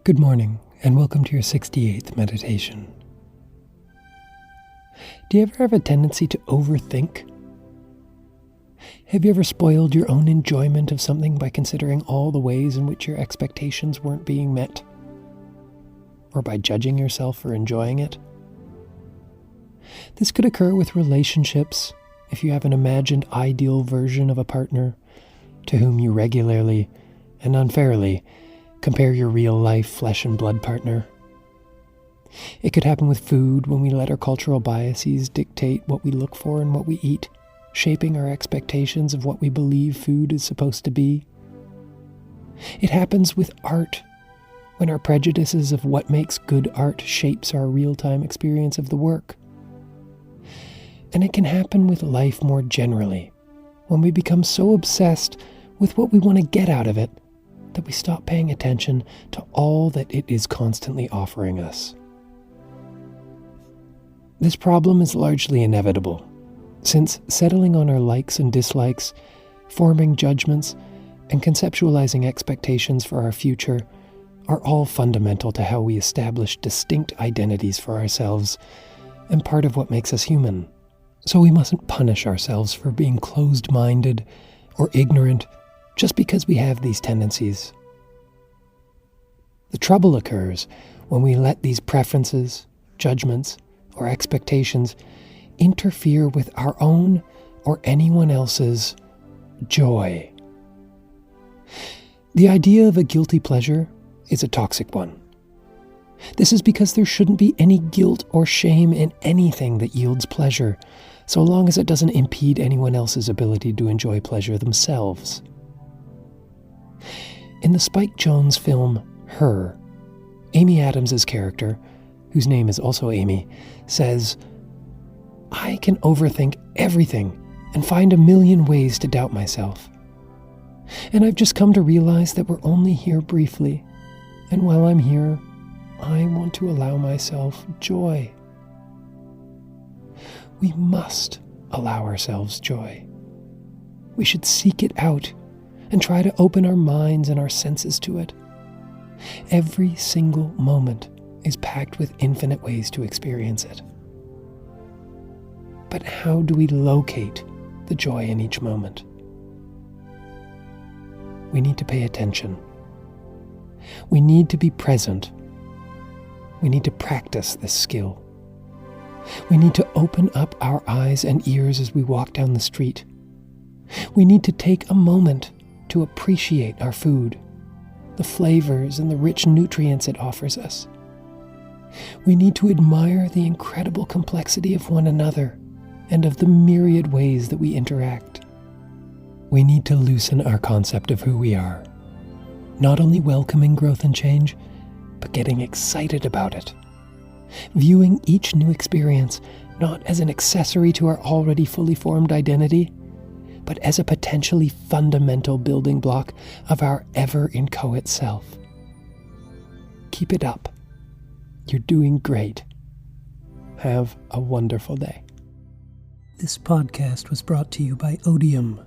Good morning, and welcome to your 68th meditation. Do you ever have a tendency to overthink? Have you ever spoiled your own enjoyment of something by considering all the ways in which your expectations weren't being met? Or by judging yourself for enjoying it? This could occur with relationships if you have an imagined ideal version of a partner to whom you regularly and unfairly compare your real-life flesh and blood partner. It could happen with food when we let our cultural biases dictate what we look for and what we eat, shaping our expectations of what we believe food is supposed to be. It happens with art, when our prejudices of what makes good art shapes our real-time experience of the work. And it can happen with life more generally, when we become so obsessed with what we want to get out of it that we stop paying attention to all that it is constantly offering us. This problem is largely inevitable, since settling on our likes and dislikes, forming judgments, and conceptualizing expectations for our future are all fundamental to how we establish distinct identities for ourselves and part of what makes us human. So we mustn't punish ourselves for being closed-minded or ignorant just because we have these tendencies. The trouble occurs when we let these preferences, judgments, or expectations interfere with our own or anyone else's joy. The idea of a guilty pleasure is a toxic one. This is because there shouldn't be any guilt or shame in anything that yields pleasure, so long as it doesn't impede anyone else's ability to enjoy pleasure themselves. In the Spike Jonze film Her, Amy Adams' character, whose name is also Amy, says, "I can overthink everything and find a million ways to doubt myself. And I've just come to realize that we're only here briefly, and while I'm here, I want to allow myself joy." We must allow ourselves joy. We should seek it out and try to open our minds and our senses to it. Every single moment is packed with infinite ways to experience it. But how do we locate the joy in each moment? We need to pay attention. We need to be present. We need to practice this skill. We need to open up our eyes and ears as we walk down the street. We need to take a moment to appreciate our food, the flavors and the rich nutrients it offers us. We need to admire the incredible complexity of one another and of the myriad ways that we interact. We need to loosen our concept of who we are, not only welcoming growth and change, but getting excited about it, viewing each new experience not as an accessory to our already fully formed identity, but as a potentially fundamental building block of our ever-inchoate self. Keep it up. You're doing great. Have a wonderful day. This podcast was brought to you by Odium